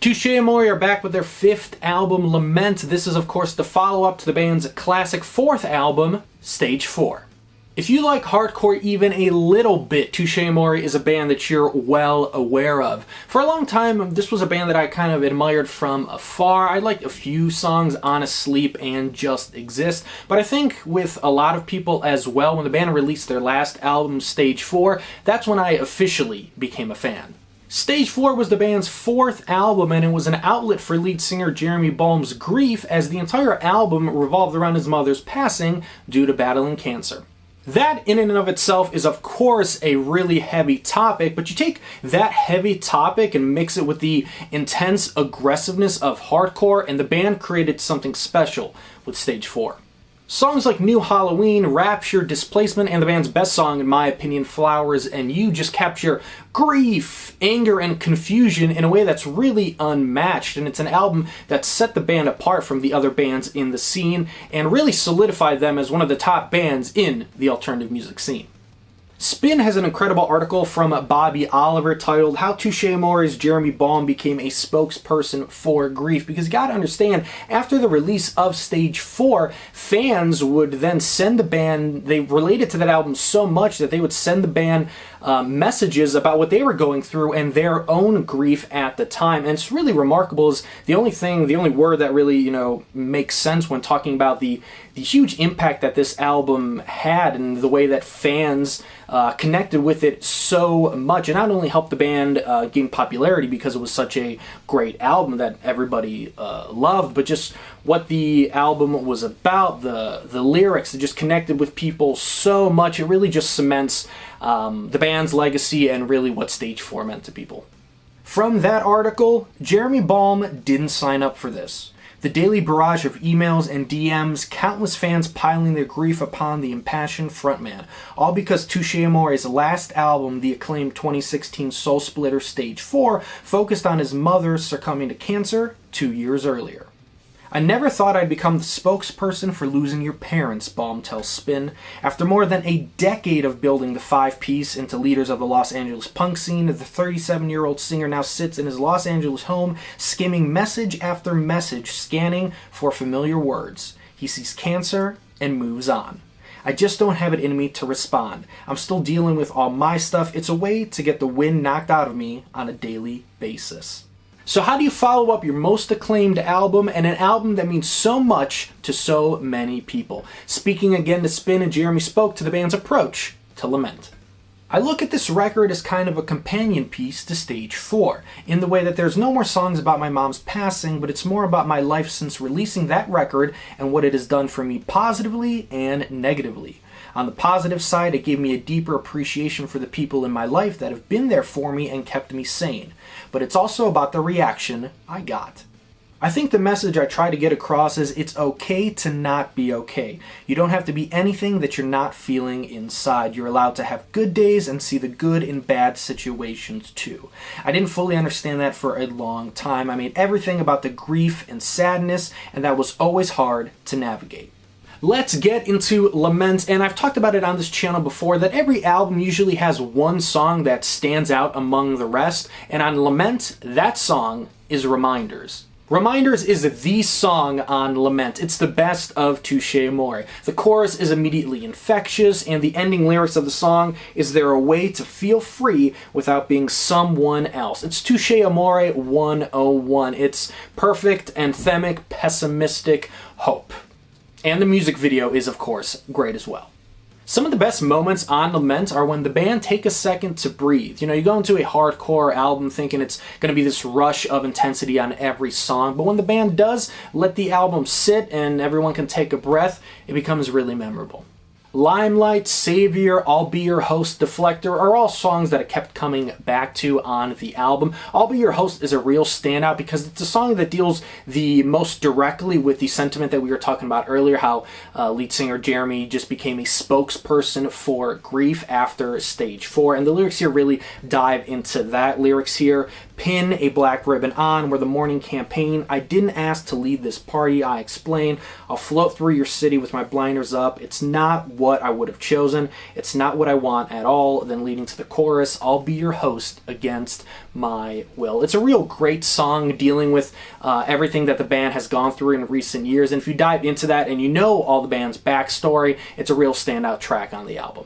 Touche and Amore are back with their 5th album, Lament. This is, of course, the follow-up to the band's classic 4th album, Stage 4. If you like hardcore even a little bit, Touche and Amore is a band that you're well aware of. For a long time, this was a band that I kind of admired from afar. I liked a few songs, Honest Sleep and Just Exist, but I think with a lot of people as well, when the band released their last album, Stage 4, that's when I officially became a fan. Stage 4 was the band's 4th album, and it was an outlet for lead singer Jeremy Balm's grief, as the entire album revolved around his mother's passing due to battling cancer. That in and of itself is of course a really heavy topic, but you take that heavy topic and mix it with the intense aggressiveness of hardcore, and the band created something special with Stage 4. Songs like New Halloween, Rapture, Displacement, and the band's best song, in my opinion, Flowers and You, just capture grief, anger, and confusion in a way that's really unmatched, and it's an album that set the band apart from the other bands in the scene and really solidified them as one of the top bands in the alternative music scene. Spin has an incredible article from Bobby Oliver titled How Touche Amore's Jeremy Balm Became a Spokesperson for Grief, because you gotta understand, after the release of Stage 4, fans would then send the band, they related to that album so much that they would send the band messages about what they were going through and their own grief at the time. And it's really remarkable, is the only word that really, makes sense when talking about the huge impact that this album had and the way that fans connected with it so much, and not only helped the band gain popularity because it was such a great album that everybody loved, but just what the album was about, the lyrics that just connected with people so much. It really just cements the band's legacy and really what Stage 4 meant to people. From that article, Jeremy Balm didn't sign up for this. The daily barrage of emails and DMs, countless fans piling their grief upon the impassioned frontman, all because Touche Amore's last album, the acclaimed 2016 Soul Splitter Stage 4, focused on his mother succumbing to cancer 2 years earlier. I never thought I'd become the spokesperson for losing your parents, Balm tells Spin. After more than a decade of building the 5-piece into leaders of the Los Angeles punk scene, the 37-year-old singer now sits in his Los Angeles home, skimming message after message, scanning for familiar words. He sees cancer and moves on. I just don't have it in me to respond. I'm still dealing with all my stuff. It's a way to get the wind knocked out of me on a daily basis. So how do you follow up your most acclaimed album and an album that means so much to so many people? Speaking again to Spin, and Jeremy spoke to the band's approach to Lament. I look at this record as kind of a companion piece to Stage 4, in the way that there's no more songs about my mom's passing, but it's more about my life since releasing that record and what it has done for me positively and negatively. On the positive side, it gave me a deeper appreciation for the people in my life that have been there for me and kept me sane. But it's also about the reaction I got. I think the message I try to get across is it's okay to not be okay. You don't have to be anything that you're not feeling inside. You're allowed to have good days and see the good in bad situations too. I didn't fully understand that for a long time. I made everything about the grief and sadness, and that was always hard to navigate. Let's get into Lament, and I've talked about it on this channel before, that every album usually has one song that stands out among the rest, and on Lament, that song is Reminders. Reminders is the song on Lament. It's the best of Touche Amore. The chorus is immediately infectious, and the ending lyrics of the song is there a way to feel free without being someone else. It's Touche Amore 101. It's perfect, anthemic, pessimistic hope. And the music video is, of course, great as well. Some of the best moments on Lament are when the band take a second to breathe. You go into a hardcore album thinking it's going to be this rush of intensity on every song, but when the band does let the album sit and everyone can take a breath, it becomes really memorable. Limelight, Savior, I'll Be Your Host, Deflector are all songs that I kept coming back to on the album. I'll Be Your Host is a real standout because it's a song that deals the most directly with the sentiment that we were talking about earlier, how lead singer Jeremy just became a spokesperson for grief after Stage 4, and the lyrics here really dive into that. Lyrics here pin a black ribbon on. We're the morning campaign. I didn't ask to lead this party, I explain. I'll float through your city with my blinders up. It's not what I would have chosen. It's not what I want at all. Then leading to the chorus, I'll be your host against my will. It's a real great song dealing with everything that the band has gone through in recent years. And if you dive into that and you know all the band's backstory, it's a real standout track on the album.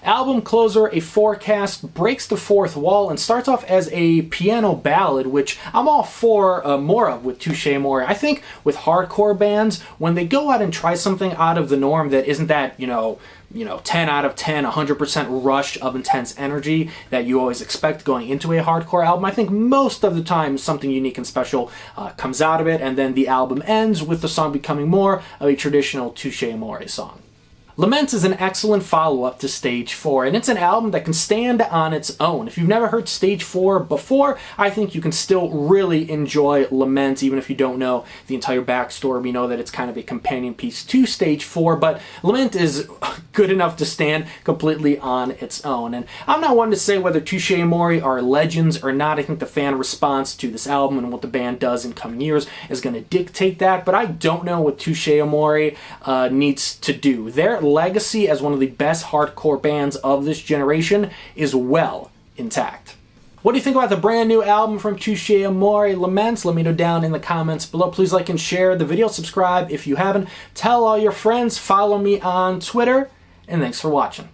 Album closer, A Forecast, breaks the fourth wall and starts off as a piano ballad, which I'm all for more of with Touche Amore. I think with hardcore bands, when they go out and try something out of the norm that isn't that, 10 out of 10, 100% rush of intense energy that you always expect going into a hardcore album, I think most of the time something unique and special comes out of it, and then the album ends with the song becoming more of a traditional Touche Amore song. Lament is an excellent follow-up to Stage 4, and it's an album that can stand on its own. If you've never heard Stage 4 before, I think you can still really enjoy Lament, even if you don't know the entire backstory. We know that it's kind of a companion piece to Stage 4, but Lament is good enough to stand completely on its own. And I'm not one to say whether Touche Amore are legends or not. I think the fan response to this album and what the band does in coming years is going to dictate that, but I don't know what Touche Amore needs to do. Their legacy as one of the best hardcore bands of this generation is well intact. What do you think about the brand new album from Touche Amore, Lament? Let me know down in the comments below. Please like and share the video, subscribe if you haven't, tell all your friends, follow me on Twitter, and thanks for watching.